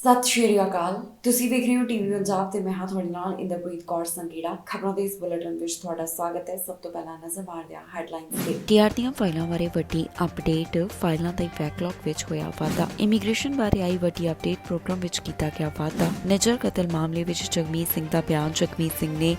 ਸਤਿ ਸ਼੍ਰੀ ਅਕਾਲ। ਤੁਸੀਂ ਵੇਖ ਰਹੇ ਹੋ ਟੀਵੀ ਪੰਜਾਬ ਤੇ ਮੈਂ ਹਾਂ ਤੁਹਾਡੇ ਨਾਲ ਇੰਦਰਪ੍ਰੀਤ ਕੌਰ ਸੰਘੇੜਾ। ਖਬਰਾਂ ਦੇ ਇਸ ਬੁਲੇਟਿਨ ਵਿੱਚ ਤੁਹਾਡਾ ਸਵਾਗਤ ਹੈ। ਸਭ ਤੋਂ ਪਹਿਲਾਂ ਨਜ਼ਰ ਮਾਰਦੇ ਹਾਂ ਹੈਡਲਾਈਨਸ ਤੇ। ਟੀਆਰ ਦੀਆਂ ਫਾਈਲਾਂ ਬਾਰੇ ਵੱਡੀ ਅਪਡੇਟ, ਫਾਈਲਾਂ ਦੇ ਬੈਕਲੌਗ ਵਿੱਚ ਹੋਇਆ ਵਾਧਾ। ਇਮੀਗ੍ਰੇਸ਼ਨ ਬਾਰੇ ਆਈ ਵੱਡੀ ਅਪਡੇਟ, ਪ੍ਰੋਗਰਾਮ ਵਿੱਚ ਕੀਤਾ ਗਿਆ ਵਾਧਾ। ਨਿੱਜਰ ਕਤਲ ਮਾਮਲੇ ਵਿੱਚ ਜਗਮੀਤ ਸਿੰਘ ਦਾ ਬਿਆਨ, ਜਗਮੀਤ ਸਿੰਘ ਨੇ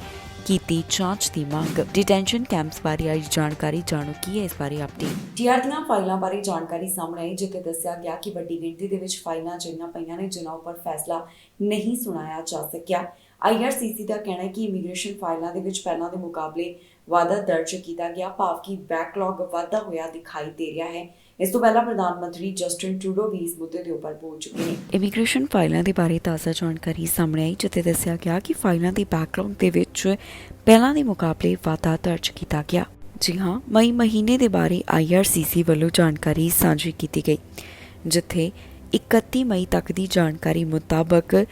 ਕੀਤੀ ਜਾਂਚ ਦੀ ਮੰਗ। ਡਿਟੈਂਸ਼ਨ ਕੈਂਪਸ ਬਾਰੇ ਆਈ ਜਾਣਕਾਰੀ, ਜਾਣੋ ਕੀ ਹੈ ਇਸ ਬਾਰੇ ਅਪਡੇਟ। ਟੀਆਰ ਦੀਆਂ ਫਾਈਲਾਂ ਬਾਰੇ ਜਾਣਕਾਰੀ ਸਾਹਮਣੇ ਆਈ, ਜਿੱਥੇ ਦੱਸਿਆ ਗਿਆ ਕਿ ਵੱਡੀ ਗਿਣਤੀ ਦੇ ਵਿੱਚ ਫਾਈਲਾਂ ਜਿਹੜੀਆਂ ਪਈਆਂ ਨੇ ਜਿਨ੍ਹਾਂ ਉੱਪਰ ਫੈਸਲਾ ਨਹੀਂ ਸੁਣਾਇਆ ਜਾ ਸਕਿਆ। ਆਈਆਰਸੀਸੀ ਦਾ ਕਹਿਣਾ ਹੈ ਕਿ ਇਮੀਗ੍ਰੇਸ਼ਨ ਫਾਈਲਾਂ ਦੇ ਵਿੱਚ ਪਹਿਲਾਂ ਦੇ ਮੁਕਾਬਲੇ ਵਾਧਾ ਦਰਜ ਕੀਤਾ ਗਿਆ, ਭਾਵ ਕਿ ਬੈਕਲੌਗ ਵਾਧਾ ਹੋਇਆ ਦਿਖਾਈ ਦੇ ਰਿਹਾ ਹੈ। ਇਸ ਤੋਂ ਪਹਿਲਾਂ ਪ੍ਰਧਾਨ ਮੰਤਰੀ ਜਸਟਿਨ ਟਰੂਡੋ ਵੀ ਇਸ ਮੁੱਦੇ ਦੇ ਉੱਪਰ ਬੋਲ ਚੁੱਕੇ ਨੇ। ਇਮੀਗ੍ਰੇਸ਼ਨ ਫਾਈਲਾਂ ਦੇ ਬਾਰੇ ਤਾਜ਼ਾ ਜਾਣਕਾਰੀ ਸਾਹਮਣੇ ਆਈ, ਜਿੱਥੇ ਦੱਸਿਆ ਗਿਆ ਕਿ ਫਾਈਲਾਂ ਦੀ ਬੈਕਲੌਗ ਦੇ ਵਿੱਚ ਪਹਿਲਾਂ ਦੇ ਮੁਕਾਬਲੇ ਵਾਧਾ ਦਰਜ ਕੀਤਾ ਗਿਆ। ਜੀ ਹਾਂ, ਮਈ ਮਹੀਨੇ ਦੇ ਬਾਰੇ ਆਈਆਰਸੀਸੀ ਵੱਲੋਂ ਜਾਣਕਾਰੀ ਸਾਂਝੀ ਕੀਤੀ ਗਈ, ਜਿੱਥੇ 31 ਮਈ ਤੱਕ ਦੀ ਜਾਣਕਾਰੀ ਮੁਤਾਬਕ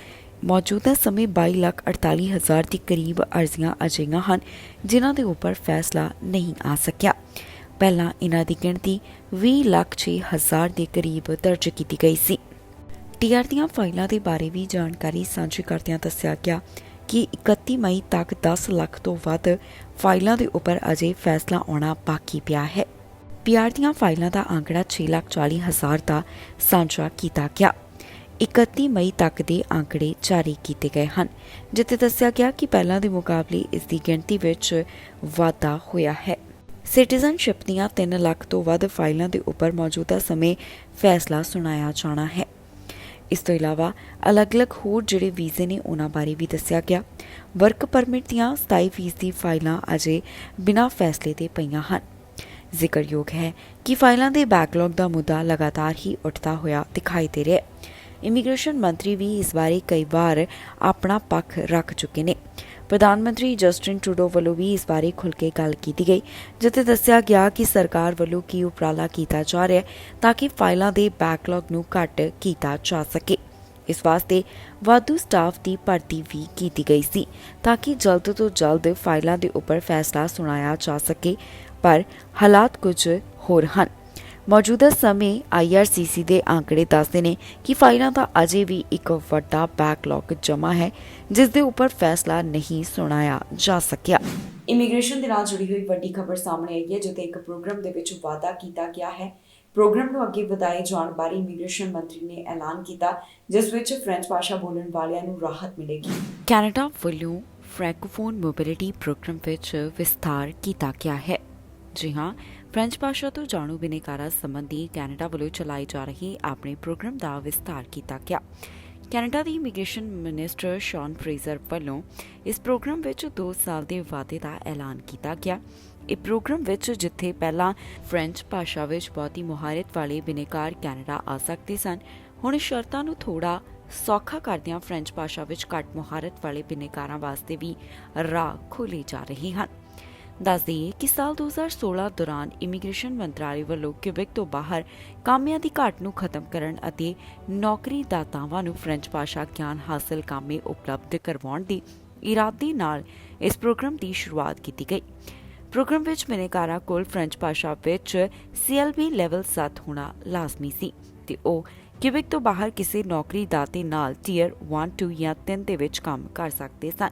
ਮੌਜੂਦਾ ਸਮੇਂ 22,48,000 ਦੇ ਕਰੀਬ ਅਰਜ਼ੀਆਂ ਅਜਿਹੀਆਂ ਹਨ ਜਿਨ੍ਹਾਂ ਦੇ ਉੱਪਰ ਫੈਸਲਾ ਨਹੀਂ ਆ ਸਕਿਆ। ਪਹਿਲਾਂ ਇਹਨਾਂ ਦੀ ਗਿਣਤੀ 20,06,000 ਦੇ ਕਰੀਬ ਦਰਜ ਕੀਤੀ ਗਈ ਸੀ। ਟੀਆਰ ਦੀਆਂ ਫਾਈਲਾਂ ਦੇ ਬਾਰੇ ਵੀ ਜਾਣਕਾਰੀ ਸਾਂਝੀ ਕਰਦਿਆਂ ਦੱਸਿਆ ਗਿਆ ਕਿ 31 ਮਈ ਤੱਕ 10 ਲੱਖ ਤੋਂ ਵੱਧ ਫਾਈਲਾਂ ਦੇ ਉੱਪਰ ਅਜੇ ਫੈਸਲਾ ਆਉਣਾ ਬਾਕੀ ਪਿਆ ਹੈ। ਪੀਆਰ ਦੀਆਂ ਫਾਈਲਾਂ ਦਾ ਆਂਕੜਾ 6,40,000 ਦਾ ਸਾਂਝਾ ਕੀਤਾ ਗਿਆ। 31 ਮਈ ਤੱਕ ਦੇ ਆਂਕੜੇ ਜਾਰੀ ਕੀਤੇ ਗਏ ਹਨ, ਜਿੱਥੇ ਦੱਸਿਆ ਗਿਆ ਕਿ ਪਹਿਲਾਂ ਦੇ ਮੁਕਾਬਲੇ ਇਸ ਦੀ ਗਿਣਤੀ ਵਿੱਚ ਵਾਧਾ ਹੋਇਆ ਹੈ। ਸਿਟੀਜ਼ਨਸ਼ਿਪ ਦੀਆਂ 3 ਲੱਖ ਤੋਂ ਵੱਧ ਫਾਈਲਾਂ ਦੇ ਉੱਪਰ ਮੌਜੂਦਾ ਸਮੇਂ ਫੈਸਲਾ ਸੁਣਾਇਆ ਜਾਣਾ ਹੈ। ਇਸ ਤੋਂ ਇਲਾਵਾ ਅਲੱਗ-ਅਲੱਗ ਹੋਰ ਜਿਹੜੇ ਵੀਜ਼ੇ ਨੇ ਉਹਨਾਂ ਬਾਰੇ ਵੀ ਦੱਸਿਆ ਗਿਆ। ਵਰਕ ਪਰਮਿਟ ਦੀਆਂ 27% ਫਾਈਲਾਂ ਅਜੇ ਬਿਨਾਂ ਫੈਸਲੇ ਦੇ ਪਈਆਂ ਹਨ। ਜ਼ਿਕਰਯੋਗ ਹੈ ਕਿ ਫਾਈਲਾਂ ਦੇ ਬੈਕਲੌਗ ਦਾ ਮੁੱਦਾ ਲਗਾਤਾਰ ਹੀ ਉੱਠਦਾ ਹੋਇਆ ਦਿਖਾਈ ਦੇ ਰਿਹਾ ਹੈ। ਇਮੀਗ੍ਰੇਸ਼ਨ ਮੰਤਰੀ ਵੀ ਇਸ ਬਾਰੇ ਕਈ ਵਾਰ ਆਪਣਾ ਪੱਖ ਰੱਖ ਚੁੱਕੇ ਨੇ। ਪ੍ਰਧਾਨ ਮੰਤਰੀ ਜਸਟਿਨ ਟਰੂਡੋ ਵੱਲੋਂ ਵੀ ਇਸ ਬਾਰੇ ਖੁੱਲ੍ਹ ਕੇ ਗੱਲ ਕੀਤੀ ਗਈ, ਜਿੱਥੇ ਦੱਸਿਆ ਗਿਆ ਕਿ ਸਰਕਾਰ ਵੱਲੋਂ ਕੀ ਉਪਰਾਲਾ ਕੀਤਾ ਜਾ ਰਿਹਾ ਹੈ ਤਾਂ ਕਿ ਫਾਈਲਾਂ ਦੇ ਬੈਕਲੌਗ ਨੂੰ ਘੱਟ ਕੀਤਾ ਜਾ ਸਕੇ। ਇਸ ਵਾਸਤੇ ਵਾਧੂ ਸਟਾਫ ਦੀ ਭਰਤੀ ਵੀ ਕੀਤੀ ਗਈ ਸੀ ਤਾਂ ਕਿ ਜਲਦ ਤੋਂ ਜਲਦ ਫਾਈਲਾਂ ਦੇ ਉੱਪਰ ਫੈਸਲਾ ਸੁਣਾਇਆ ਜਾ ਸਕੇ, ਪਰ ਹਾਲਾਤ ਕੁਝ ਹੋਰ ਹਨ। ਮੌਜੂਦਾ ਸਮੇਂ ਆਈਆਰਸੀਸੀ ਦੇ ਆਂਕੜੇ ਦੱਸਦੇ ਨੇ ਕਿ ਫਾਈਲਾਂ ਦਾ ਅਜੇ ਵੀ ਇੱਕ ਵੱਡਾ ਬੈਕਲੌਗ ਜਮ੍ਹਾਂ ਹੈ, ਜਿਸ ਦੇ ਉੱਪਰ ਫੈਸਲਾ ਨਹੀਂ ਸੁਣਾਇਆ ਜਾ ਸਕਿਆ। ਇਮੀਗ੍ਰੇਸ਼ਨ ਦੇ ਨਾਲ ਜੁੜੀ ਹੋਈ ਵੱਡੀ ਖਬਰ ਸਾਹਮਣੇ ਆਈ ਹੈ, ਜਿੱਥੇ ਇੱਕ ਪ੍ਰੋਗਰਾਮ ਦੇ ਵਿੱਚ ਵਾਅਦਾ ਕੀਤਾ ਗਿਆ ਹੈ। ਪ੍ਰੋਗਰਾਮ ਨੂੰ ਅੱਗੇ ਵਧਾਏ ਜਾਣ ਬਾਰੇ ਇਮੀਗ੍ਰੇਸ਼ਨ ਮੰਤਰੀ ਨੇ ਐਲਾਨ ਕੀਤਾ, ਜਿਸ ਵਿੱਚ ਫ੍ਰੈਂਚ ਭਾਸ਼ਾ ਬੋਲਣ ਵਾਲਿਆਂ ਨੂੰ ਰਾਹਤ ਮਿਲੇਗੀ। ਕੈਨੇਡਾ ਵੱਲੋਂ ਫ੍ਰੈਂਕੋਫੋਨ ਮੋਬਿਲਿਟੀ ਪ੍ਰੋਗਰਾਮ ਵਿੱਚ ਵਿਸਥਾਰ ਕੀਤਾ ਗਿਆ ਹੈ। ਜੀ ਹਾਂ, ਫ੍ਰੈਂਚ ਭਾਸ਼ਾ ਤੋਂ ਜਾਣੂ ਬਿਨੇਕਾਰਾਂ ਸੰਬੰਧੀ ਕੈਨੇਡਾ ਵੱਲੋਂ ਚਲਾਏ ਜਾ ਰਹੇ ਆਪਣੇ ਪ੍ਰੋਗਰਾਮ ਦਾ ਵਿਸਥਾਰ ਕੀਤਾ ਗਿਆ। ਕੈਨੇਡਾ ਦੀ ਇਮੀਗ੍ਰੇਸ਼ਨ ਮਿਨਿਸਟਰ ਸ਼ੌਨ ਫਰੇਜ਼ਰ ਵੱਲੋਂ ਇਸ ਪ੍ਰੋਗਰਾਮ ਵਿੱਚ 2 ਸਾਲ ਦੇ ਵਾਅਦੇ ਦਾ ਐਲਾਨ ਕੀਤਾ ਗਿਆ। ਇਹ ਪ੍ਰੋਗਰਾਮ ਵਿੱਚ ਜਿੱਥੇ ਪਹਿਲਾਂ ਫ੍ਰੈਂਚ ਭਾਸ਼ਾ ਵਿੱਚ ਬਹੁਤੀ ਮੁਹਾਰਤ ਵਾਲੇ ਬਿਨੇਕਾਰ ਕੈਨੇਡਾ ਆ ਸਕਦੇ ਸਨ, ਹੁਣ ਸ਼ਰਤਾਂ ਨੂੰ ਥੋੜਾ ਸੌਖਾ ਕਰਦਿਆਂ ਫ੍ਰੈਂਚ ਭਾਸ਼ਾ ਵਿੱਚ ਘੱਟ ਮੁਹਾਰਤ ਵਾਲੇ ਬਿਨੇਕਾਰਾਂ ਵਾਸਤੇ ਵੀ ਰਾਹ ਖੋਲ੍ਹੇ ਜਾ ਰਹੇ ਹਨ। ਦੱਸ ਦਈਏ ਕਿ ਸਾਲ 2016 ਦੌਰਾਨ ਇਮੀਗ੍ਰੇਸ਼ਨ ਮੰਤਰਾਲੇ ਵੱਲੋਂ ਕਿਊਬਿਕ ਤੋਂ ਬਾਹਰ ਕਾਮਿਆਂ ਦੀ ਘਾਟ ਨੂੰ ਖਤਮ ਕਰਨ ਅਤੇ ਨੌਕਰੀ ਦਾਤਾਵਾਂ ਨੂੰ ਫ੍ਰੈਂਚ ਭਾਸ਼ਾ ਗਿਆਨ ਹਾਸਲ ਕਾਮੇ ਉਪਲਬਧ ਕਰਵਾਉਣ ਦੀ ਇਰਾਦੇ ਨਾਲ ਇਸ ਪ੍ਰੋਗਰਾਮ ਦੀ ਸ਼ੁਰੂਆਤ ਕੀਤੀ ਗਈ। ਪ੍ਰੋਗਰਾਮ ਵਿੱਚ ਬਿਨੇਕਾਰਾਂ ਕੋਲ ਫ੍ਰੈਂਚ ਭਾਸ਼ਾ ਵਿੱਚ CLB ਲੈਵਲ 7 ਹੋਣਾ ਲਾਜ਼ਮੀ ਸੀ ਤੇ ਉਹ ਕਿਊਬਿਕ ਤੋਂ ਬਾਹਰ ਕਿਸੇ ਨੌਕਰੀ ਦਾਤੇ ਨਾਲ ਟੀਅਰ 1, 2 ਜਾਂ 3 ਦੇ ਵਿੱਚ ਕੰਮ ਕਰ ਸਕਦੇ ਸਨ।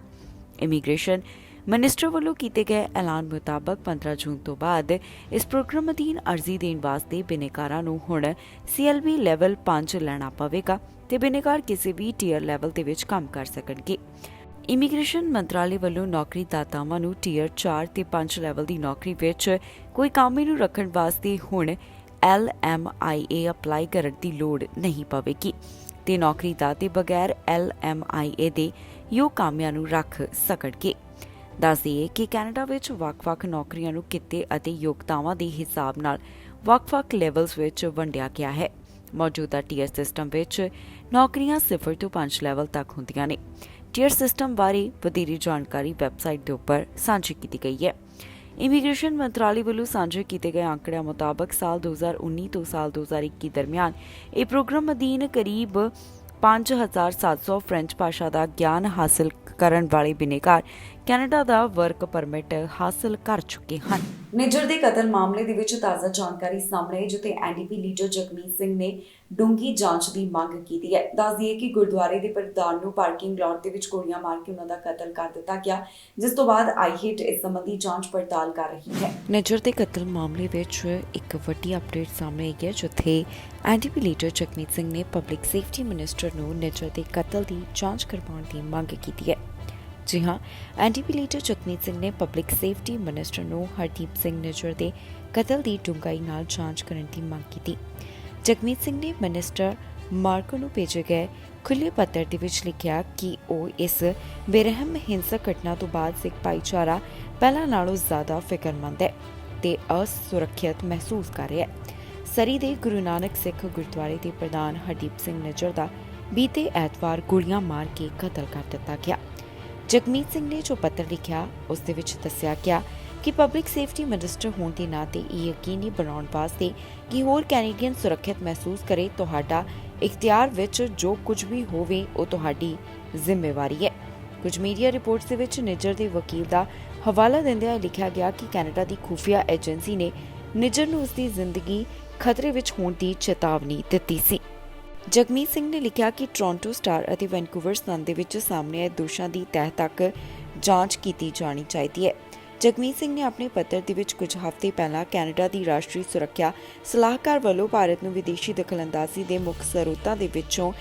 ਇਮੀਗ੍ਰੇਸ਼ਨ ਮਿਨਿਸਟਰ ਵੱਲੋਂ ਕੀਤੇ ਗਏ ਐਲਾਨ ਮੁਤਾਬਕ 15 ਜੂਨ ਤੋਂ ਬਾਅਦ ਇਸ ਪ੍ਰੋਗਰਾਮ ਅਧੀਨ ਅਰਜ਼ੀ ਦੇਣ ਵਾਸਤੇ ਬਿਨੇਕਾਰਾਂ ਨੂੰ ਹੁਣ CLB ਲੈਵਲ 5 ਲੈਣਾ ਪਵੇਗਾ ਤੇ ਬਿਨੇਕਾਰ ਕਿਸੇ ਵੀ ਟੀਅਰ ਲੈਵਲ ਦੇ ਵਿੱਚ ਕੰਮ ਕਰ ਸਕਣਗੇ। ਇਮੀਗ੍ਰੇਸ਼ਨ ਮੰਤਰਾਲੇ ਵੱਲੋਂ ਨੌਕਰੀ ਦਾਤਾਵਾਂ ਨੂੰ ਟੀਅਰ 4 ਤੇ 5 ਲੈਵਲ ਦੀ ਨੌਕਰੀ ਵਿੱਚ ਕੋਈ ਕਾਮੇ ਨੂੰ ਰੱਖਣ ਵਾਸਤੇ ਹੁਣ LMIA ਅਪਲਾਈ ਕਰਨ ਦੀ ਲੋੜ ਨਹੀਂ ਪਵੇਗੀ ਤੇ ਨੌਕਰੀ ਦਾਤੇ ਬਗੈਰ LMIA ਦੇ ਯੋਗ ਕਾਮਿਆਂ ਨੂੰ ਰੱਖ ਸਕਣਗੇ। ਦੱਸ ਦਈਏ ਕਿ ਕੈਨੇਡਾ ਵਿੱਚ ਵੱਖ-ਵੱਖ ਨੌਕਰੀਆਂ ਨੂੰ ਕਿੱਤੇ ਅਤੇ ਯੋਗਤਾਵਾਂ ਦੇ ਹਿਸਾਬ ਨਾਲ ਵੱਖ-ਵੱਖ ਲੈਵਲਸ ਵਿੱਚ ਵੰਡਿਆ ਗਿਆ ਹੈ। ਮੌਜੂਦਾ ਟੀਅਰ ਸਿਸਟਮ ਵਿੱਚ ਨੌਕਰੀਆਂ 0 ਤੋਂ 5 ਲੈਵਲ ਤੱਕ ਹੁੰਦੀਆਂ ਨੇ। ਟੀਅਰ ਸਿਸਟਮ ਬਾਰੇ ਵਧੇਰੇ ਜਾਣਕਾਰੀ ਵੈਬਸਾਈਟ ਦੇ ਉੱਪਰ ਸਾਂਝੀ ਕੀਤੀ ਗਈ ਹੈ। ਇਮੀਗ੍ਰੇਸ਼ਨ ਮੰਤਰਾਲੇ ਵੱਲੋਂ ਸਾਂਝੇ ਕੀਤੇ ਗਏ ਆંકੜਿਆਂ ਮੁਤਾਬਕ ਸਾਲ 2019 ਤੋਂ ਸਾਲ 2021 ਦਰਮਿਆਨ ਇਹ ਪ੍ਰੋਗਰਾਮ ਅਧੀਨ ਕਰੀਬ 5,700 ਫ੍ਰੈਂਚ ਭਾਸ਼ਾ ਦਾ ਗਿਆਨ ਹਾਸਲ ਕਰਨ ਵਾਲੇ ਬਿਨੇਕਾਰ ਕੈਨੇਡਾ ਦਾ ਵਰਕ ਪਰਮਿਟ ਹਾਸਲ ਕਰ ਚੁੱਕੇ ਹਨ। ਨਿੱਜਰ ਦੇ ਕਤਲ ਮਾਮਲੇ ਦੇ ਵਿੱਚ ਤਾਜ਼ਾ ਜਾਣਕਾਰੀ ਸਾਹਮਣੇ ਆਈ, ਜਿੱਥੇ ਐਨਡੀਪੀ ਲੀਡਰ ਜਗਮੀਤ ਸਿੰਘ ਨੇ ਡੂੰਘੀ ਜਾਂਚ ਦੀ ਮੰਗ ਕੀਤੀ ਹੈ। ਦੱਸ ਦਈਏ ਕਿ ਗੁਰਦੁਆਰੇ ਦੇ ਪ੍ਰਧਾਨ ਨੂੰ ਪਾਰਕਿੰਗ ਲਾਟ ਦੇ ਵਿੱਚ ਗੋਲੀਆਂ ਮਾਰ ਕੇ ਉਹਨਾਂ ਦਾ ਕਤਲ ਕਰ ਦਿੱਤਾ ਗਿਆ, ਜਿਸ ਤੋਂ ਬਾਅਦ ਆਈਹਿਟ ਇਸ ਸੰਬੰਧੀ ਜਾਂਚ ਪੜਤਾਲ ਕਰ ਰਹੀ ਹੈ। ਨਿੱਜਰ ਦੇ ਕਤਲ ਮਾਮਲੇ ਵਿੱਚ ਇੱਕ ਵੱਡੀ ਅਪਡੇਟ ਸਾਹਮਣੇ ਆਈ ਹੈ, ਜਿੱਥੇ ਐਨਡੀਪੀ ਲੀਡਰ ਜਗਮੀਤ ਸਿੰਘ ਨੇ ਪਬਲਿਕ ਸੇਫਟੀ ਮਿਨਿਸਟਰ ਨੂੰ ਨਿੱਜਰ ਦੇ ਕਤਲ ਦੀ ਜਾਂਚ ਕਰਵਾਉਣ ਦੀ ਮੰਗ ਕੀਤੀ ਹੈ। ਜੀ ਹਾਂ, ਐਨਡੀਪੀ ਲੀਡਰ ਜਗਮੀਤ ਸਿੰਘ ਨੇ ਪਬਲਿਕ ਸੇਫਟੀ ਮਿਨਿਸਟਰ ਨੂੰ ਹਰਦੀਪ ਸਿੰਘ ਨਿੱਜਰ ਦੇ ਕਤਲ ਦੀ ਡੂੰਘਾਈ ਨਾਲ ਜਾਂਚ ਕਰਨ ਦੀ ਮੰਗ ਕੀਤੀ। ਜਗਮੀਤ ਸਿੰਘ ਨੇ ਮਿਨਿਸਟਰ ਮਾਰਕੋ ਨੂੰ ਭੇਜੇ ਗਏ ਖੁੱਲ੍ਹੇ ਪੱਤਰ ਦੇ ਵਿੱਚ ਲਿਖਿਆ ਕਿ ਉਹ ਇਸ ਬੇਰਹਿਮ ਹਿੰਸਕ ਘਟਨਾ ਤੋਂ ਬਾਅਦ ਸਿੱਖ ਭਾਈਚਾਰਾ ਪਹਿਲਾਂ ਨਾਲੋਂ ਜ਼ਿਆਦਾ ਫਿਕਰਮੰਦ ਹੈ ਤੇ ਅਸੁਰੱਖਿਅਤ ਮਹਿਸੂਸ ਕਰ ਰਿਹਾ ਹੈ। ਸਰੀ ਦੇ ਗੁਰੂ ਨਾਨਕ ਸਿੱਖ ਗੁਰਦੁਆਰੇ ਦੇ ਪ੍ਰਧਾਨ ਹਰਦੀਪ ਸਿੰਘ ਨਿੱਜਰ ਦਾ ਬੀਤੇ ਐਤਵਾਰ ਗੋਲੀਆਂ ਮਾਰ ਕੇ ਕਤਲ ਕਰ ਦਿੱਤਾ ਗਿਆ। ਜਗਮੀਤ ਸਿੰਘ ਨੇ ਜੋ ਪੱਤਰ ਲਿਖਿਆ, ਉਸ ਦੇ ਵਿੱਚ ਦੱਸਿਆ ਗਿਆ ਕਿ ਪਬਲਿਕ ਸੇਫਟੀ ਮਿਨਿਸਟਰ ਹੋਣ ਦੇ ਨਾਤੇ ਇਹ ਯਕੀਨੀ ਬਣਾਉਣ ਵਾਸਤੇ ਕਿ ਹੋਰ ਕੈਨੇਡੀਅਨ ਸੁਰੱਖਿਅਤ ਮਹਿਸੂਸ ਕਰੇ, ਤੁਹਾਡਾ ਇਖਤਿਆਰ ਵਿੱਚ ਜੋ ਕੁਝ ਵੀ ਹੋਵੇ ਉਹ ਤੁਹਾਡੀ ਜ਼ਿੰਮੇਵਾਰੀ ਹੈ। ਕੁਝ ਮੀਡੀਆ ਰਿਪੋਰਟਸ ਦੇ ਵਿੱਚ ਨਿੱਜਰ ਦੇ ਵਕੀਲ ਦਾ ਹਵਾਲਾ ਦਿੰਦਿਆਂ ਲਿਖਿਆ ਗਿਆ ਕਿ ਕੈਨੇਡਾ ਦੀ ਖੁਫੀਆ ਏਜੰਸੀ ਨੇ ਨਿੱਜਰ ਨੂੰ ਉਸ ਦੀ ਜ਼ਿੰਦਗੀ ਖਤਰੇ ਵਿੱਚ ਹੋਣ ਦੀ ਚੇਤਾਵਨੀ ਦਿੱਤੀ ਸੀ। ਜਗਮੀਤ ਸਿੰਘ ਨੇ ਲਿਖਿਆ ਕਿ ਟੋਰਾਂਟੋ ਸਟਾਰ ਅਤੇ ਵੈਨਕੂਵਰ ਸਨ ਦੇ ਵਿੱਚ ਸਾਹਮਣੇ ਆਏ ਦੋਸ਼ਾਂ ਦੀ ਤਹਿ ਤੱਕ ਜਾਂਚ ਕੀਤੀ ਜਾਣੀ ਚਾਹੀਦੀ ਹੈ। ਜਗਮੀਤ ਸਿੰਘ ਨੇ ਆਪਣੇ ਪੱਤਰ ਦੇ ਵਿੱਚ ਕੁਝ ਹਫ਼ਤੇ ਪਹਿਲਾਂ ਕੈਨੇਡਾ ਦੀ ਰਾਸ਼ਟਰੀ ਸੁਰੱਖਿਆ ਸਲਾਹਕਾਰ ਵੱਲੋਂ ਭਾਰਤ ਨੂੰ ਵਿਦੇਸ਼ੀ ਦਖਲਅੰਦਾਜ਼ੀ ਦੇ ਮੁੱਖ ਸਰੋਤਾਂ ਦੇ ਵਿੱਚੋਂ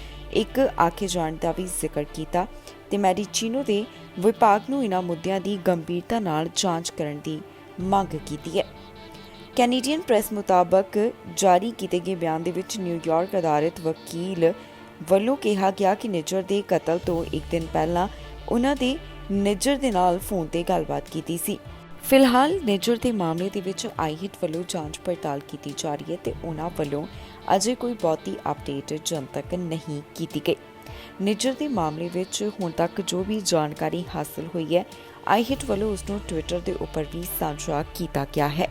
ਇੱਕ ਆਖੇ ਜਾਣ ਦਾ ਵੀ ਜ਼ਿਕਰ ਕੀਤਾ ਤੇ ਮੈਡੀਚੀਨੋ ਦੇ ਵਿਭਾਗ ਨੂੰ ਇਹਨਾਂ ਮੁੱਦਿਆਂ ਦੀ ਗੰਭੀਰਤਾ ਨਾਲ ਜਾਂਚ ਕਰਨ ਦੀ ਮੰਗ ਕੀਤੀ ਹੈ। ਕੈਨੇਡੀਅਨ ਪ੍ਰੈਸ ਮੁਤਾਬਕ ਜਾਰੀ ਕੀਤੇ ਗਏ ਬਿਆਨ ਦੇ ਵਿੱਚ ਨਿਊਯਾਰਕ ਅਦਾਲਤ ਵਕੀਲ ਵੱਲੋਂ ਕਿਹਾ ਗਿਆ ਕਿ ਨਿੱਜਰ ਦੇ ਕਤਲ ਤੋਂ ਇੱਕ ਦਿਨ ਪਹਿਲਾਂ ਉਹਨਾਂ ਦੇ ਨਿੱਜਰ ਦੇ ਨਾਲ ਫੋਨ ਤੇ ਗੱਲਬਾਤ ਕੀਤੀ ਸੀ। ਫਿਲਹਾਲ ਨਿੱਜਰ ਦੇ ਮਾਮਲੇ ਦੇ ਵਿੱਚ ਆਈਹਿਟ ਵੱਲੋਂ ਜਾਂਚ ਪੜਤਾਲ ਕੀਤੀ ਜਾ ਰਹੀ ਹੈ ਤੇ ਉਹਨਾਂ ਵੱਲੋਂ ਅਜੇ ਕੋਈ ਬਹੁਤੀ ਅਪਡੇਟ ਜਨਤਕ ਨਹੀਂ ਕੀਤੀ ਗਈ। ਨਿੱਜਰ ਦੇ ਮਾਮਲੇ ਵਿੱਚ ਹੁਣ ਤੱਕ ਜੋ ਵੀ ਜਾਣਕਾਰੀ ਹਾਸਲ ਹੋਈ ਹੈ, ਆਈਹਿਟ ਵੱਲੋਂ ਉਸ ਨੂੰ ਟਵਿੱਟਰ ਦੇ ਉੱਪਰ ਵੀ ਸਾਂਝਾ ਕੀਤਾ ਗਿਆ ਹੈ।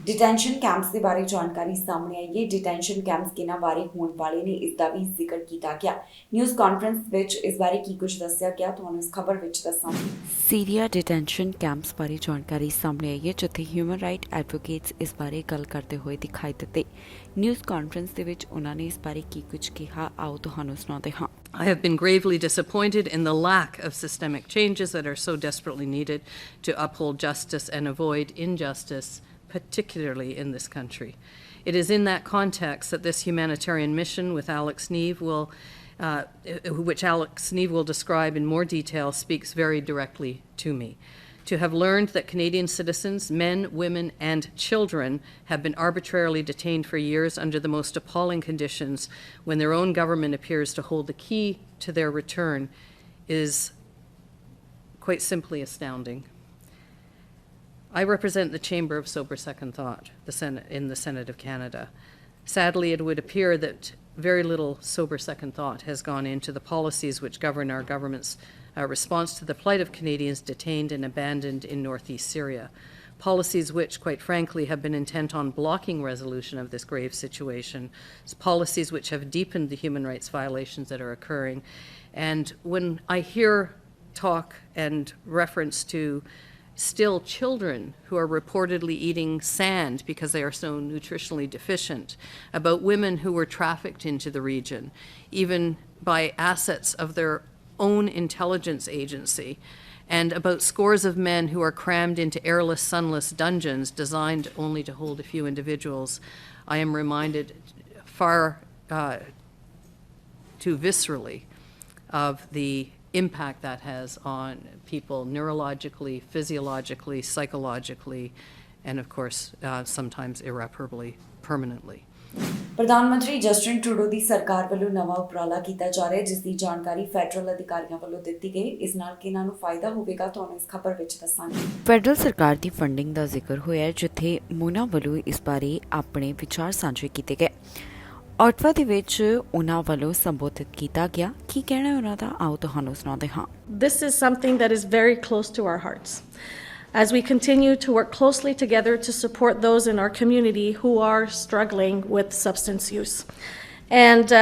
ਡਿਟੈਂਸ਼ਨ ਕੈਂਪਸ ਦੇ ਬਾਰੇ ਜਾਣਕਾਰੀ ਸਾਹਮਣੇ ਆਈ ਹੈ। ਡਿਟੈਂਸ਼ਨ ਕੈਂਪਸ ਕਿਹਨਾਂ ਬਾਰੇ ਹੋਣ ਵਾਲੇ ਨੇ, ਇਸ ਦਾ ਵੀ ਜ਼ਿਕਰ ਕੀਤਾ ਗਿਆ। ਨਿਊਜ਼ ਕਾਨਫਰੰਸ ਵਿੱਚ ਇਸ ਬਾਰੇ ਕੀ ਕੁਝ ਦੱਸਿਆ ਗਿਆ, ਤੁਹਾਨੂੰ ਇਸ ਖਬਰ ਵਿੱਚ ਦੱਸਾਂਗੇ। ਸੀਰੀਆ ਡਿਟੈਂਸ਼ਨ ਕੈਂਪਸ ਬਾਰੇ ਜਾਣਕਾਰੀ ਸਾਹਮਣੇ ਆਈ ਹੈ, ਜਿੱਥੇ ਹਿਊਮਨ ਰਾਈਟ ਐਡਵੋਕੇਟਸ ਇਸ ਬਾਰੇ ਗੱਲ ਕਰਦੇ ਹੋਏ ਦਿਖਾਈ ਦਿੱਤੇ। ਨਿਊਜ਼ ਕਾਨਫਰੰਸ ਦੇ ਵਿੱਚ ਉਹਨਾਂ ਨੇ ਇਸ ਬਾਰੇ ਕੀ ਕੁਝ ਕਿਹਾ, ਆਓ ਤੁਹਾਨੂੰ ਸੁਣਾਉਂਦੇ ਹਾਂ। I have been gravely disappointed in the lack of systemic changes that are so desperately needed to uphold justice and avoid injustice, particularly in this country. It is in that context that this humanitarian mission with which Alex Neve will describe in more detail, speaks very directly to me. To have learned that Canadian citizens, men, women and children, have been arbitrarily detained for years under the most appalling conditions when their own government appears to hold the key to their return is quite simply astounding. I represent the Chamber of Sober Second Thought in the Senate of Canada. Sadly, it would appear that very little sober second thought has gone into the policies which govern our government's response to the plight of Canadians detained and abandoned in northeast Syria. Policies which, quite frankly, have been intent on blocking resolution of this grave situation. Policies which have deepened the human rights violations that are occurring. And when I hear talk and reference to still children who are reportedly eating sand because they are so nutritionally deficient, about women who were trafficked into the region, even by assets of their own intelligence agency, and about scores of men who are crammed into airless, sunless dungeons designed only to hold a few individuals, I am reminded far too viscerally of the impact that has on people neurologically, physiologically, psychologically, and of course, sometimes irreparably, permanently. ਪ੍ਰਧਾਨ ਮੰਤਰੀ Justin Trudeau ਦੀ ਸਰਕਾਰ ਵੱਲੋਂ ਨਵਾਂ ਉਪਰਾਲਾ ਕੀਤਾ ਜਾ ਰਿਹਾ ਹੈ, ਜਿਸ ਦੀ ਜਾਣਕਾਰੀ ਫੈਡਰਲ ਅਧਿਕਾਰੀਆਂ ਵੱਲੋਂ ਦਿੱਤੀ ਗਈ। ਇਸ ਨਾਲ ਕਿਹਨਾਂ ਨੂੰ ਫਾਇਦਾ ਹੋਵੇਗਾ, ਤੁਹਾਨੂੰ ਇਸ ਖਬਰ ਵਿੱਚ ਦੱਸਾਂਗੇ। ਫੈਡਰਲ ਸਰਕਾਰ ਦੀ ਫੰਡਿੰਗ ਦਾ ਜ਼ਿਕਰ ਹੋਇਆ, ਜਿੱਥੇ ਮੋਨਾ ਵੱਲੋਂ ਇਸ ਬਾਰੇ ਆਪਣੇ ਵਿਚਾਰ ਸਾਂਝੇ ਕੀਤੇ ਗਏ। ਆਟਵਾ ਦੇ ਵਿੱਚ ਉਹਨਾਂ ਵੱਲੋਂ ਸੰਬੋਧਿਤ ਕੀਤਾ ਗਿਆ। ਕੀ ਕਹਿਣਾ ਉਹਨਾਂ ਦਾ, ਆਓ ਤੁਹਾਨੂੰ ਸੁਣਾਉਂਦੇ ਹਾਂ। This is something that is very close to our hearts as we continue to work closely together to support those in our community who are struggling with substance use. And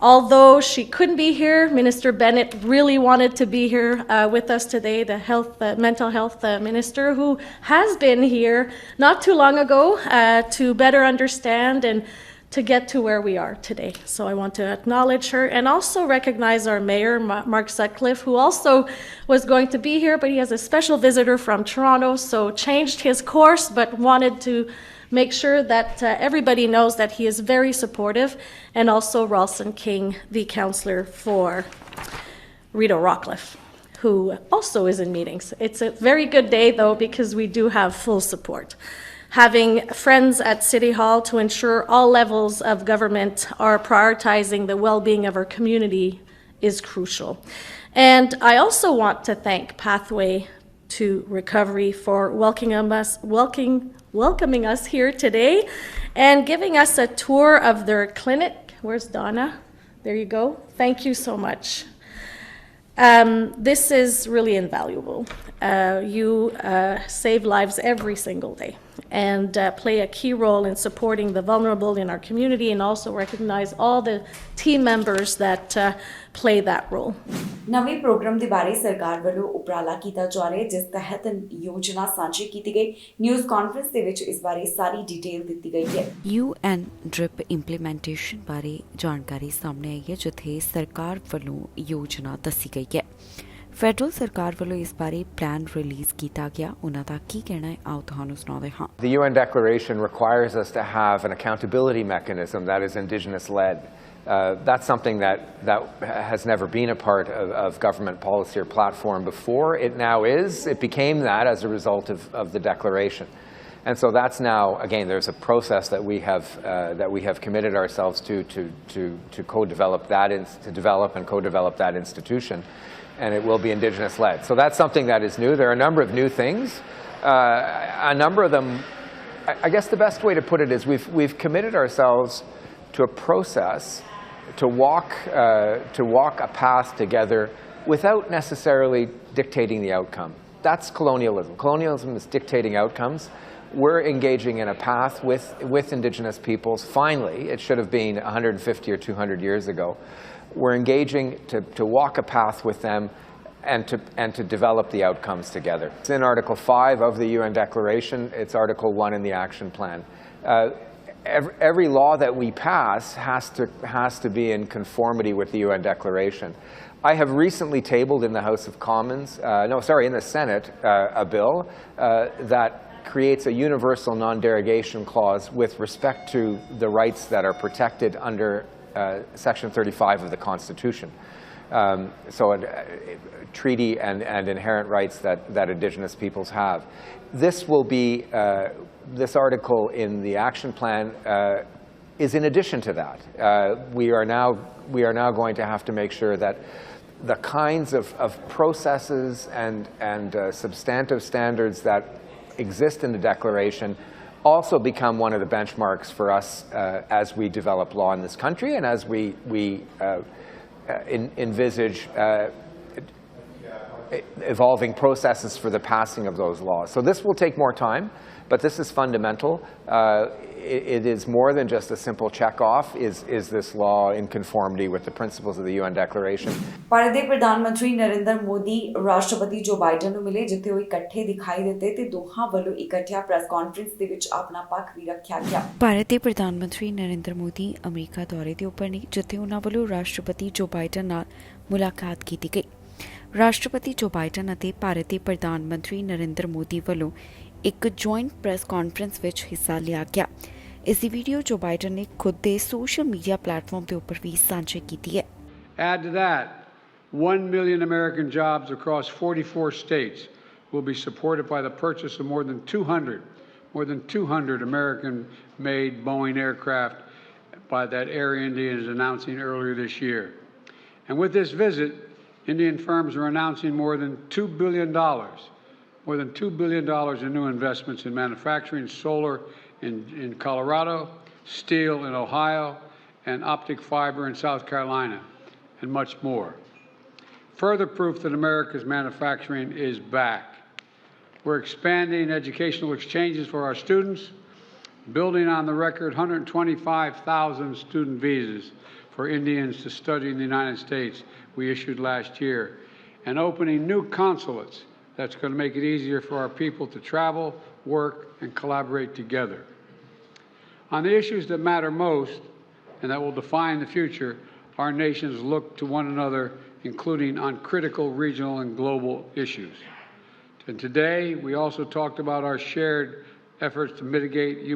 Although she couldn't be here, Minister Bennett really wanted to be here with us today, the mental health minister, who has been here not too long ago to better understand and to get to where we are today. So I want to acknowledge her and also recognize our mayor, Mark Sutcliffe, who also was going to be here, but he has a special visitor from Toronto, so changed his course, but wanted to make sure that everybody knows that he is very supportive, and also Ralston King, the councillor for Rideau Rockcliffe, who also is in meetings. It's a very good day, though, because we do have full support. Having friends at City Hall to ensure all levels of government are prioritizing the well-being of our community is crucial. And I also want to thank Pathway to Recovery for welcoming us here today and giving us a tour of their clinic. Where's Donna? There you go. Thank you so much. This is really invaluable. You save lives every single day and play a key role in supporting the vulnerable in our community, and also recognize all the team members that play that role. ਨਵੇਂ programme ਦੇ ਬਾਰੇ ਸਰਕਾਰ ਵੱਲੋਂ ਉਪਰਾਲਾ ਕੀਤਾ ਜਾ ਰਿਹਾ ਹੈ, ਜਿਸ ਤਹਿਤ ਯੋਜਨਾ ਸਾਂਝੀ ਕੀਤੀ ਗਈ। ਨਿਊਜ਼ ਕਾਨਫਰੰਸ ਦੇ ਵਿੱਚ ਇਸ ਬਾਰੇ ਸਾਰੀ ਡਿਟੇਲ ਦਿੱਤੀ ਗਈ ਹੈ। UN ਡ੍ਰਿਪ ਇੰਪਲੀਮੈਂਟੇਸ਼ਨ ਬਾਰੇ ਜਾਣਕਾਰੀ ਸਾਹਮਣੇ ਆਈ ਹੈ, ਜਿੱਥੇ ਸਰਕਾਰ ਵੱਲੋਂ ਯੋਜਨਾ ਦੱਸੀ ਗਈ ਹੈ। ਫੈਡਰਲ ਸਰਕਾਰ ਵੱਲੋਂ ਇਸ ਬਾਰੇ ਪਲਾਨ ਰਿਲੀਜ਼ ਕੀਤਾ ਗਿਆ। ਉਹਨਾਂ ਦਾ ਕੀ ਕਹਿਣਾ ਹੈ, ਆਓ ਤੁਹਾਨੂੰ ਸੁਣਾਉਂਦੇ ਹਾਂ। The UN Declaration requires us to have an accountability mechanism that is Indigenous-led. That's something that has never been a part of government policy or platform before. It now is. It became that as a result of the declaration. And so that's now, again, there's a process that we have committed ourselves to co-develop that, to develop and co-develop that institution, and it will be Indigenous-led. So that's something that is new. There are a number of new things. A number of them, I guess the best way to put it is we've committed ourselves to a process to walk a path together without necessarily dictating the outcome. That's colonialism. Colonialism is dictating outcomes. We're engaging in a path with Indigenous peoples. Finally, it should have been 150 or 200 years ago. We're engaging to walk a path with them and to develop the outcomes together. It's in Article 5 of the UN Declaration. It's Article 1 in the Action Plan. Every law that we pass has to be in conformity with the UN Declaration. I have recently tabled in the House of Commons, in the Senate, a bill that creates a universal non-derogation clause with respect to the rights that are protected under Section 35 of the Constitution. Treaty and inherent rights that Indigenous peoples have. This will be, this article in the action plan is in addition to that. We are now going to have to make sure that the kinds of processes and substantive standards that exist in the Declaration also become one of the benchmarks for us as we develop law in this country and as we envisage evolving processes for the passing of those laws. So this will take more time, but this is fundamental. It is more than just a simple check-off. Is this law in conformity with the principles of the UN Declaration? Bharat ਦੇ ਪ੍ਰਧਾਨ ਮੰਤਰੀ ਨਰਿੰਦਰ ਮੋਦੀ ਰਾਸ਼ਟਰਪਤੀ ਜੋ Biden ਨੂੰ ਮਿਲੇ, ਜਿੱਥੇ ਉਹ ਇਕੱਠੇ ਦਿਖਾਈ ਦਿੱਤੇ ਤੇ ਦੋਹਾਂ ਵੱਲੋਂ ਇਕੱਠਿਆ ਪ੍ਰੈਸ ਕਾਨਫਰੰਸ ਦੇ ਵਿੱਚ ਆਪਣਾ ਪੱਖ ਵੀ ਰੱਖਿਆ ਗਿਆ। ਭਾਰਤ ਦੇ ਪ੍ਰਧਾਨ ਮੰਤਰੀ ਨਰਿੰਦਰ ਮੋਦੀ ਅਮਰੀਕਾ ਦੌਰੇ ਦੇ ਉੱਪਰ ਨੇ, ਜਿੱਥੇ ਉਹਨਾਂ ਵੱਲੋਂ ਰਾਸ਼ਟਰਪਤੀ ਜੋ ਬਾਈਡਨ ਨਾਲ ਮੁਲਾਕਾਤ ਕੀਤੀ ਗਈ। ਰਾਸ਼ਟਰਪਤੀ ਜੋ ਬਾਈਡਨ ਅਤੇ ਭਾਰਤ ਦੇ ਪ੍ਰਧਾਨ ਮੰਤਰੀ ਨਰਿੰਦਰ ਮੋਦੀ ਵੱਲੋਂ ਇੱਕ ਜੁਆਇੰਟ ਪ੍ਰੈਸ ਕਾਨਫਰੰਸ ਵਿੱਚ ਹਿੱਸਾ ਲਿਆ ਗਿਆ। ਇਸ ਦੀ ਵੀਡੀਓ ਜੋ ਬਾਈਡਨ ਨੇ ਖੁਦ ਦੇ ਸੋਸ਼ਲ ਮੀਡੀਆ ਪਲੇਟਫਾਰਮ ਦੇ ਉੱਪਰ ਵੀ ਸਾਂਝੀ ਕੀਤੀ ਹੈ। Add to that, 1 million American jobs across 44 states will be supported by the purchase of more than 200 American-made Boeing aircraft by that Air India is announcing earlier this year. And with this visit, Indian firms are announcing more than $2 billion in new investments in manufacturing, solar in Colorado, steel in Ohio, and optic fiber in South Carolina, and much more. Further proof that America's manufacturing is back. We're expanding educational exchanges for our students, building on the record 125,000 student visas for Indians to study in the United States we issued last year, and opening new consulates that's going to make it easier for our people to travel, work, and collaborate together. On the issues that matter most and that will define the future, our nations look to one another, including on critical regional and global issues. And today, we also talked about our shared efforts to mitigate the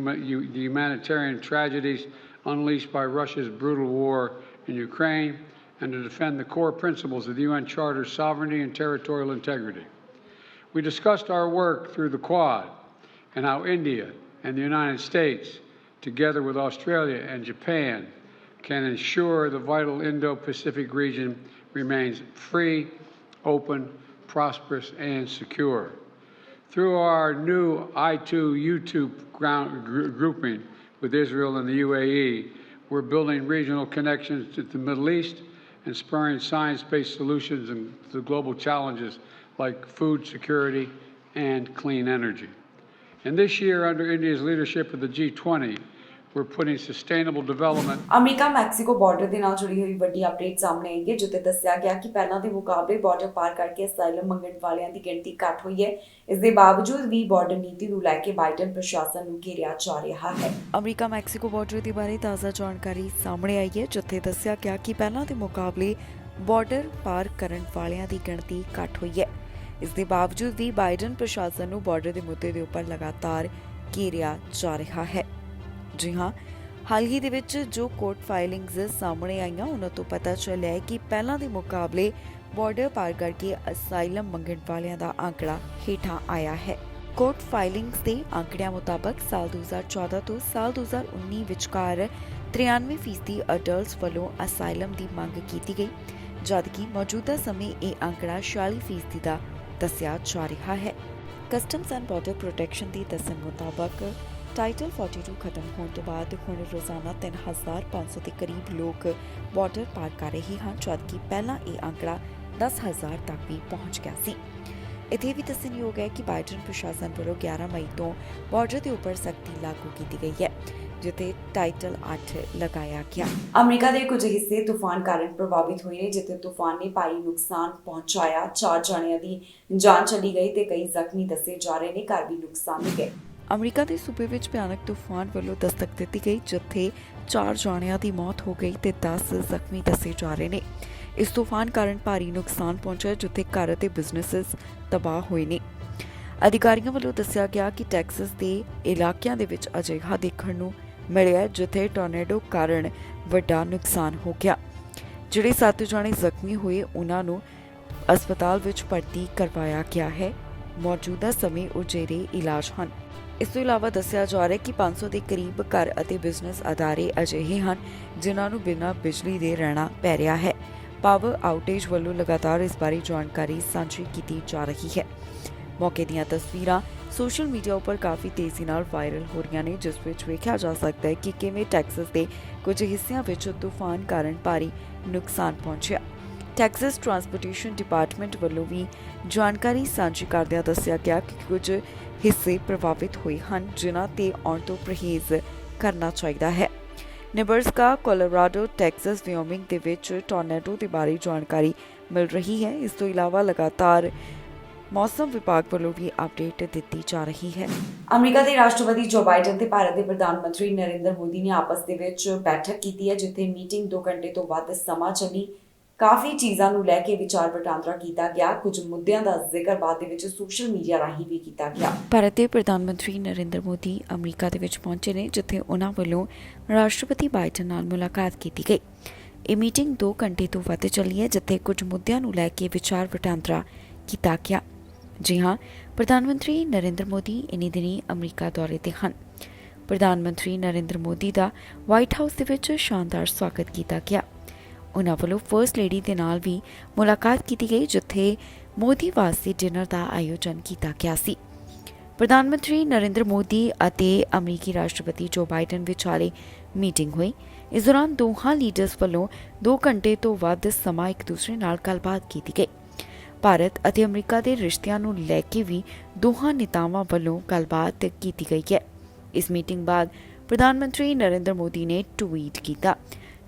humanitarian tragedies unleashed by Russia's brutal war in Ukraine and to defend the core principles of the UN Charter's sovereignty and territorial integrity. We discussed our work through the Quad and how India and the United States, together with Australia and Japan, can ensure the vital Indo-Pacific region remains free, open, prosperous, and secure. Through our new I2U2 grouping with Israel and the UAE, we're building regional connections to the Middle East and spurring science-based solutions to global challenges like food security and clean energy. And this year, under India's leadership of the G20, we're putting sustainable development. America Mexico border ਦੇ ਨਾਲ ਜੁੜੀ ਹੋਈ ਵੱਡੀ update ਸਾਹਮਣੇ ਆਈ ਹੈ, ਜਿੱਥੇ ਦੱਸਿਆ ਗਿਆ ਕਿ ਪਹਿਲਾਂ ਦੇ ਮੁਕਾਬਲੇ ਬਾਰਡਰ ਪਾਰ ਕਰਕੇ ਅਸਾਈਲਮ ਮੰਗਣ ਵਾਲਿਆਂ ਦੀ ਗਿਣਤੀ ਘੱਟ ਹੋਈ ਹੈ। ਇਸ ਦੇ ਬਾਵਜੂਦ ਵੀ ਬਾਰਡਰ ਨੀਤੀ ਨੂੰ ਲੈ ਕੇ ਬਾਈਡਨ ਪ੍ਰਸ਼ਾਸਨ ਨੂੰ ਘੇਰਿਆ ਜਾ ਰਿਹਾ ਹੈ। ਅਮਰੀਕਾ ਮੈਕਸੀਕੋ ਬਾਰਡਰ ਦੇ ਬਾਰੇ ਤਾਜ਼ਾ ਜਾਣਕਾਰੀ ਸਾਹਮਣੇ ਆਈ ਹੈ, ਜਿੱਥੇ ਦੱਸਿਆ ਗਿਆ ਕਿ ਪਹਿਲਾਂ ਦੇ ਮੁਕਾਬਲੇ ਬਾਰਡਰ ਪਾਰ ਕਰਨ ਵਾਲਿਆਂ ਦੀ ਗਿਣਤੀ ਘੱਟ ਹੋਈ ਹੈ। ਇਸ ਦੇ ਬਾਵਜੂਦ ਵੀ ਬਾਈਡਨ ਪ੍ਰਸ਼ਾਸਨ ਨੂੰ ਬਾਰਡਰ ਦੇ ਮੁੱਦੇ ਦੇ ਉੱਪਰ ਲਗਾਤਾਰ ਘੇਰਿਆ ਜਾ ਰਿਹਾ ਹੈ। ਜੀ ਹਾਂ, ਹਾਲ ਹੀ ਦੇ ਵਿੱਚ ਜੋ ਕੋਰਟ ਫਾਈਲਿੰਗਸ ਸਾਹਮਣੇ ਆਈਆਂ ਉਹਨਾਂ ਤੋਂ ਪਤਾ ਚੱਲਿਆ ਹੈ ਕਿ ਪਹਿਲਾਂ ਦੇ ਮੁਕਾਬਲੇ ਬਾਰਡਰ ਪਾਰ ਕਰਕੇ ਅਸਾਈਲਮ ਮੰਗਣ ਵਾਲਿਆਂ ਦਾ ਅੰਕੜਾ ਹੇਠਾਂ ਆਇਆ ਹੈ। ਕੋਰਟ ਫਾਈਲਿੰਗਸ ਦੇ ਅੰਕੜਿਆਂ ਮੁਤਾਬਕ ਸਾਲ 2014 ਤੋਂ ਸਾਲ 2019 ਵਿਚਕਾਰ 93% ਅਡਲਟਸ ਵੱਲੋਂ ਅਸਾਈਲਮ ਦੀ ਮੰਗ ਕੀਤੀ ਗਈ, ਜਦਕਿ ਮੌਜੂਦਾ ਸਮੇਂ ਇਹ ਅੰਕੜਾ 46% ਦਾ ਦੱਸਿਆ ਜਾ ਰਿਹਾ ਹੈ। ਕਸਟਮਸ ਐਂਡ ਬਾਰਡਰ ਪ੍ਰੋਟੈਕਸ਼ਨ ਦੀ ਦੱਸਣ ਮੁਤਾਬਕ ਟਾਈਟਲ 42 ਖਤਮ ਹੋਣ ਤੋਂ ਬਾਅਦ ਹੁਣ ਰੋਜ਼ਾਨਾ 3500 ਦੇ ਕਰੀਬ ਲੋਕ ਬਾਰਡਰ ਪਾਰ ਕਰ ਰਹੇ ਹਨ, ਜਦਕਿ ਪਹਿਲਾਂ ਇਹ ਅੰਕੜਾ 10,000 ਤੱਕ ਵੀ ਪਹੁੰਚ ਗਿਆ ਸੀ। ਇੱਥੇ ਵੀ ਦੱਸਣਯੋਗ ਹੈ ਕਿ ਬਾਈਡਨ ਪ੍ਰਸ਼ਾਸਨ ਵੱਲੋਂ 11 ਮਈ ਤੋਂ ਬਾਰਡਰ ਦੇ ਉੱਪਰ ਸਖਤੀ ਲਾਗੂ ਕੀਤੀ ਗਈ ਹੈ, ਜਿੱਥੇ ਟਾਈਟਲ 8 ਲਗਾਇਆ ਗਿਆ। ਅਮਰੀਕਾ ਦੇ ਕੁਝ ਹਿੱਸੇ ਤੂਫਾਨ ਕਾਰਨ ਪ੍ਰਭਾਵਿਤ ਹੋਏ ਨੇ, ਜਿੱਥੇ ਤੂਫਾਨ ਨੇ ਭਾਰੀ ਨੁਕਸਾਨ ਪਹੁੰਚਾਇਆ। 4 ਜਣਿਆਂ ਦੀ ਜਾਨ ਚਲੀ ਗਈ ਤੇ ਕਈ ਜ਼ਖਮੀ ਦੱਸੇ ਜਾ ਰਹੇ ਨੇ, ਘਰ ਵੀ ਨੁਕਸਾਨ ਗਏ। ਅਮਰੀਕਾ ਦੇ ਸੂਬੇ ਵਿੱਚ ਭਿਆਨਕ ਤੂਫਾਨ ਵੱਲੋਂ ਦਸਤਕ ਦਿੱਤੀ ਗਈ, ਜਿੱਥੇ 4 ਜਣਿਆਂ ਦੀ ਮੌਤ ਹੋ ਗਈ ਤੇ 10 ਜ਼ਖਮੀ ਦੱਸੇ ਜਾ ਰਹੇ ਨੇ। ਇਸ ਤੂਫਾਨ ਕਾਰਨ ਭਾਰੀ ਨੁਕਸਾਨ ਪਹੁੰਚਿਆ, ਜਿੱਥੇ ਘਰ ਅਤੇ ਬਿਜ਼ਨੈਸਸ ਤਬਾਹ ਹੋਏ ਨੇ। ਅਧਿਕਾਰੀਆਂ ਵੱਲੋਂ ਦੱਸਿਆ ਗਿਆ ਕਿ ਟੈਕਸਸ ਦੇ ਇਲਾਕਿਆਂ ਦੇ ਵਿੱਚ ਅਜਿਹਾ ਦੇਖਣ ਨੂੰ ਮਿਲਿਆ, ਜਿੱਥੇ ਟੋਰਨੇਡੋ ਕਾਰਨ ਵੱਡਾ ਨੁਕਸਾਨ ਹੋ ਗਿਆ। ਜਿਹੜੇ 7 ਜਣੇ ਜ਼ਖਮੀ ਹੋਏ ਉਹਨਾਂ ਨੂੰ ਹਸਪਤਾਲ ਵਿੱਚ ਭਰਤੀ ਕਰਵਾਇਆ ਗਿਆ ਹੈ। ਮੌਜੂਦਾ ਸਮੇਂ ਉਹ ਜੇਰੇ ਇਲਾਜ ਹਨ। ਇਸ ਤੋਂ ਇਲਾਵਾ ਦੱਸਿਆ ਜਾ ਰਿਹਾ ਕਿ 500 ਦੇ ਕਰੀਬ ਘਰ ਅਤੇ ਬਿਜ਼ਨਸ ਅਦਾਰੇ ਅਜਿਹੇ ਹਨ ਜਿਨ੍ਹਾਂ ਨੂੰ ਬਿਨਾਂ ਬਿਜਲੀ ਦੇ ਰਹਿਣਾ ਪੈ ਰਿਹਾ ਹੈ। ਪਾਵਰ ਆਊਟੇਜ ਵੱਲੋਂ ਲਗਾਤਾਰ ਇਸ ਬਾਰੇ ਜਾਣਕਾਰੀ ਸਾਂਝੀ ਕੀਤੀ ਜਾ ਰਹੀ ਹੈ। ਮੌਕੇ ਦੀਆਂ ਤਸਵੀਰਾਂ ਸੋਸ਼ਲ ਮੀਡੀਆ ਉੱਪਰ ਕਾਫੀ ਤੇਜ਼ੀ ਨਾਲ ਵਾਇਰਲ ਹੋ ਰਹੀਆਂ ਨੇ, ਜਿਸ ਵਿੱਚ ਵੇਖਿਆ ਜਾ ਸਕਦਾ ਹੈ ਕਿ ਕਿਵੇਂ ਟੈਕਸਸ ਦੇ ਕੁਝ ਹਿੱਸਿਆਂ ਵਿੱਚ ਤੂਫਾਨ ਕਾਰਨ ਭਾਰੀ ਨੁਕਸਾਨ ਪਹੁੰਚਿਆ। ਟੈਕਸਸ ਟਰਾਂਸਪੋਰਟੇਸ਼ਨ ਡਿਪਾਰਟਮੈਂਟ ਵੱਲੋਂ ਵੀ ਜਾਣਕਾਰੀ ਸਾਂਝੀ ਕਰਦਿਆਂ ਦੱਸਿਆ ਗਿਆ ਕਿ ਕੁਝ ਹਿੱਸੇ ਪ੍ਰਭਾਵਿਤ ਹੋਏ ਹਨ, ਜਿਨ੍ਹਾਂ ਤੇ ਆਉਣ ਤੋਂ ਪਰਹੇਜ਼ ਕਰਨਾ ਚਾਹੀਦਾ ਹੈ। ਨੇਬਰਸਕਾ, ਕੋਲੋਰਾਡੋ, ਟੈਕਸਸ, ਵਿਓਮਿੰਗ ਦੇ ਵਿੱਚ ਟੋਰਨੇਡੋ ਦੇ ਬਾਰੇ ਜਾਣਕਾਰੀ ਮਿਲ ਰਹੀ ਹੈ। ਇਸ ਤੋਂ ਇਲਾਵਾ ਲਗਾਤਾਰ ਮੌਸਮ ਵਿਭਾਗ ਵੱਲੋਂ ਵੀ ਅਪਡੇਟ ਦਿੱਤੀ ਜਾ ਰਹੀ ਹੈ। ਅਮਰੀਕਾ ਦੇ ਰਾਸ਼ਟਰਪਤੀ ਜੋ ਬਾਈਡਨ ਤੇ ਭਾਰਤ ਦੇ ਪ੍ਰਧਾਨ ਮੰਤਰੀ ਨਰਿੰਦਰ ਮੋਦੀ ਨੇ ਆਪਸ ਦੇ ਵਿੱਚ ਬੈਠਕ ਕੀਤੀ ਹੈ, ਜਿੱਥੇ ਮੀਟਿੰਗ 2 ਘੰਟੇ ਤੋਂ ਵੱਧ ਸਮਾਂ ਚੱਲੀ। ਕਾਫੀ ਚੀਜ਼ਾਂ ਨੂੰ ਲੈ ਕੇ ਵਿਚਾਰ ਵਟਾਂਦਰਾ ਕੀਤਾ ਗਿਆ। ਕੁਝ ਮੁੱਦਿਆਂ ਦਾ ਜ਼ਿਕਰ ਬਾਅਦ ਦੇ ਵਿੱਚ ਸੋਸ਼ਲ ਮੀਡੀਆ ਰਾਹੀਂ ਵੀ ਕੀਤਾ ਗਿਆ। ਭਾਰਤ ਦੇ ਪ੍ਰਧਾਨ ਮੰਤਰੀ ਨਰਿੰਦਰ ਮੋਦੀ ਅਮਰੀਕਾ ਦੇ ਵਿੱਚ ਪਹੁੰਚੇ ਨੇ, ਜਿੱਥੇ ਉਹਨਾਂ ਵੱਲੋਂ ਰਾਸ਼ਟਰਪਤੀ ਬਾਈਡਨ ਨਾਲ ਮੁਲਾਕਾਤ ਕੀਤੀ ਗਈ। ਇਹ ਮੀਟਿੰਗ 2 ਘੰਟੇ ਤੋਂ ਵੱਧ ਚੱਲੀ ਹੈ, ਜਿੱਥੇ ਕੁਝ ਮੁੱਦਿਆਂ ਨੂੰ ਲੈ ਕੇ ਵਿਚਾਰ ਵਟਾਂਦਰਾ ਕੀਤਾ ਗਿਆ। ਜੀ ਹਾਂ, ਪ੍ਰਧਾਨ ਮੰਤਰੀ ਨਰਿੰਦਰ ਮੋਦੀ ਇਨੀ ਦਿਨੀ ਅਮਰੀਕਾ ਦੌਰੇ ਤੇ ਹਨ। ਪ੍ਰਧਾਨ ਮੰਤਰੀ ਨਰਿੰਦਰ ਮੋਦੀ ਦਾ ਵਾਈਟ ਹਾਊਸ ਦੇ ਵਿੱਚ ਸ਼ਾਨਦਾਰ ਸਵਾਗਤ ਕੀਤਾ ਗਿਆ। ਉਹਨਾਂ ਵੱਲੋਂ ਫਰਸਟ ਲੇਡੀ ਦੇ ਨਾਲ ਵੀ ਮੁਲਾਕਾਤ ਕੀਤੀ ਗਈ, ਜਿੱਥੇ ਮੋਦੀ ਵਾਸਤੇ ਡਿਨਰ ਦਾ ਆਯੋਜਨ ਕੀਤਾ ਗਿਆ ਸੀ। ਪ੍ਰਧਾਨ ਮੰਤਰੀ ਨਰਿੰਦਰ ਮੋਦੀ ਅਤੇ ਅਮਰੀਕੀ ਰਾਸ਼ਟਰਪਤੀ ਜੋ ਬਾਈਡਨ ਵਿਚਾਲੇ ਮੀਟਿੰਗ ਹੋਈ। ਇਸ ਦੌਰਾਨ ਦੋਹਾਂ ਲੀਡਰਸ ਵੱਲੋਂ 2 ਘੰਟੇ ਤੋਂ ਵੱਧ ਸਮਾਂ ਇੱਕ ਦੂਸਰੇ ਨਾਲ ਗੱਲਬਾਤ ਕੀਤੀ ਗਈ। ਭਾਰਤ ਅਤੇ ਅਮਰੀਕਾ ਦੇ ਰਿਸ਼ਤਿਆਂ ਨੂੰ ਲੈ ਕੇ ਵੀ ਦੋਹਾਂ ਨੇਤਾਵਾਂ ਵੱਲੋਂ ਗੱਲਬਾਤ ਕੀਤੀ ਗਈ ਹੈ। ਇਸ ਮੀਟਿੰਗ ਬਾਅਦ ਪ੍ਰਧਾਨ ਮੰਤਰੀ ਨਰਿੰਦਰ ਮੋਦੀ ਨੇ ਟਵੀਟ ਕੀਤਾ,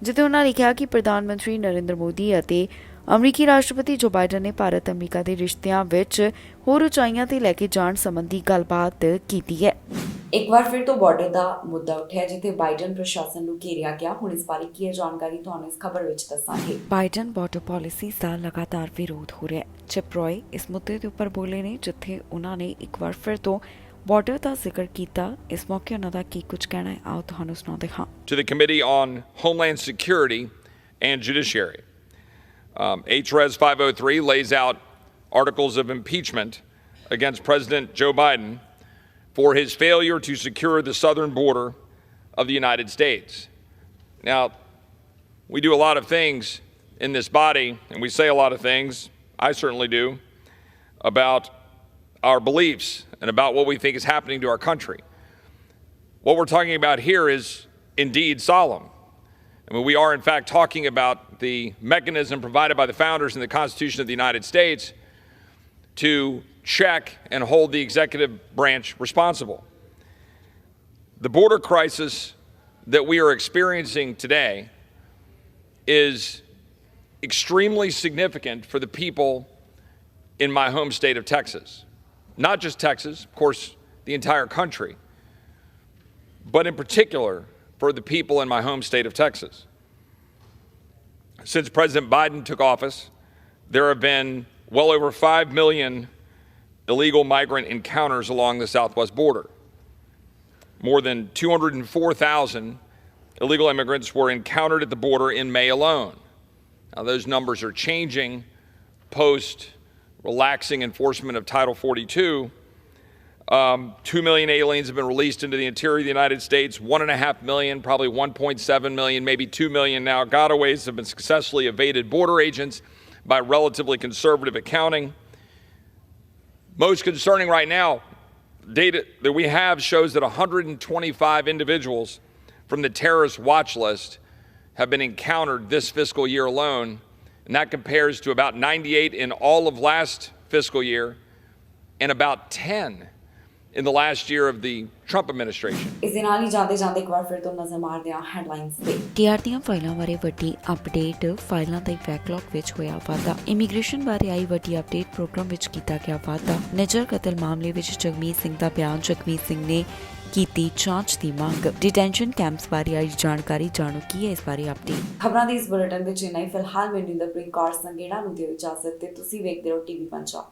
ਜਿੱਥੇ ਉਹਨਾਂ ਲਿਖਿਆ ਕਿ ਪ੍ਰਧਾਨ ਮੰਤਰੀ ਨਰਿੰਦਰ ਮੋਦੀ ਅਤੇ ਅਮਰੀਕੀ ਰਾਸ਼ਟਰਪਤੀ ਜੋ ਬਾਈਡਨ ਨੇ ਭਾਰਤ ਅਮਰੀਕਾ ਦੇ ਰਿਸ਼ਤਿਆਂ ਵਿੱਚ ਹੋਰ ਉਚਾਈਆਂ ਤੇ ਲੈ ਕੇ ਜਾਣ ਸੰਬੰਧੀ ਗੱਲਬਾਤ ਕੀਤੀ ਹੈ। ਇੱਕ ਵਾਰ ਫਿਰ ਤੋਂ ਬਾਰਡਰ ਦਾ ਮੁੱਦਾ ਉੱਠਿਆ ਜਿੱਥੇ ਬਾਈਡਨ ਪ੍ਰਸ਼ਾਸਨ ਨੂੰ ਘੇਰਿਆ ਗਿਆ। ਹੁਣ ਇਸ ਬਾਰੇ ਕੀ ਹੈ ਜਾਣਕਾਰੀ ਤੁਹਾਨੂੰ ਇਸ ਖਬਰ ਵਿੱਚ ਦੱਸਾਂਗੇ। ਬਾਈਡਨ ਬਾਰਡਰ ਪਾਲਿਸੀ ਦਾ ਲਗਾਤਾਰ ਵਿਰੋਧ ਹੋ ਰਿਹਾ ਹੈ। ਚਿਪ ਰॉय ਇਸ ਮੁੱਦੇ ਦੇ ਉੱਪਰ ਬੋਲੇ ਨੇ ਜਿੱਥੇ ਉਹਨਾਂ ਨੇ ਇੱਕ ਵਾਰ ਫਿਰ ਤੋਂ ਬਾਰਡਰ ਦਾ ਜ਼ਿਕਰ ਕੀਤਾ। ਇਸ ਮੌਕੇ ਉਹਨਾਂ ਦਾ ਕੀ ਕੁਝ ਕਹਿਣਾ ਹੈ ਆਓ ਤੁਹਾਨੂੰ ਸੁਣਾਉਂਦੇ ਹਾਂ। To the Committee on Homeland Security and Judiciary. HRES 503 lays out articles of impeachment against President Joe Biden for his failure to secure the southern border of the United States. Now, we do a lot of things in this body, and we say a lot of things, I certainly do, about our beliefs and about what we think is happening to our country. What we're talking about here is indeed solemn. I mean, we are in fact talking about the mechanism provided by the founders in the Constitution of the United States to check and hold the executive branch responsible. The border crisis that we are experiencing today is extremely significant for the people in my home state of Texas. Not just Texas, of course, the entire country, but in particular for the people in my home state of Texas. Since President Biden took office, there have been well over 5 million illegal migrant encounters along the southwest border. More than 204,000 illegal immigrants were encountered at the border in May alone. Now, those numbers are changing post relaxing enforcement of Title 42. 2 million aliens have been released into the interior of the United States. 1.5 million, probably 1.7 million, maybe 2 million now gotaways have been successfully evaded border agents by relatively conservative accounting. Most concerning right now, data that we have shows that 125 individuals from the terrorist watch list have been encountered this fiscal year alone, and that compares to about 98 in all of last fiscal year and about 10 in the last year of the Trump administration. ਇਸ ਦੇ ਨਾਲ ਹੀ ਜਾਂਦੇ ਇੱਕ ਵਾਰ ਫਿਰ ਤੋਂ ਨਜ਼ਰ ਮਾਰਦੇ ਹਾਂ ਹੈਡਲਾਈਨਸ ਤੇ। TR ਦੀਆਂ ਫਾਈਲਾਂ ਬਾਰੇ ਵੱਡੀ ਅਪਡੇਟ, ਫਾਈਲਾਂ ਦੇ ਬੈਕਲੌਗ ਵਿੱਚ ਹੋਇਆ ਵਾਧਾ। ਇਮੀਗ੍ਰੇਸ਼ਨ ਬਾਰੇ ਆਈ ਵੱਡੀ ਅਪਡੇਟ, ਪ੍ਰੋਗਰਾਮ ਵਿੱਚ ਕੀਤਾ ਗਿਆ ਵਾਧਾ। ਨਿੱਜਰ ਕਤਲ ਮਾਮਲੇ ਵਿੱਚ ਜਗਮੀਤ ਸਿੰਘ ਦਾ ਬਿਆਨ, ਜਗਮੀਤ ਸਿੰਘ ਨੇ ਕੀਤੀ ਜਾਂਚ ਦੀ ਮੰਗ। ਡਿਟੈਂਸ਼ਨ ਕੈਂਪਸ ਬਾਰੇ ਆਈ ਜਾਣਕਾਰੀ, ਜਾਣੋ ਕੀ ਹੈ ਇਸ ਬਾਰੇ ਅਪਡੇਟ। ਖਬਰਾਂ ਦੇ ਇਸ ਬੁਲੇਟਿਨ ਵਿੱਚ ਇੰਨਾ ਹੀ। ਫਿਲਹਾਲ ਮੈਨੂੰ ਇੰਦਰਪ੍ਰੀਤ ਕੌਰ ਸੰਘੇੜਾ ਨੂੰ ਦਿਓ ਇਜਾਜ਼ਤ ਤੇ ਤੁਸੀਂ ਵੇਖਦੇ ਰਹੋ TV ਪੰਜਾਬ।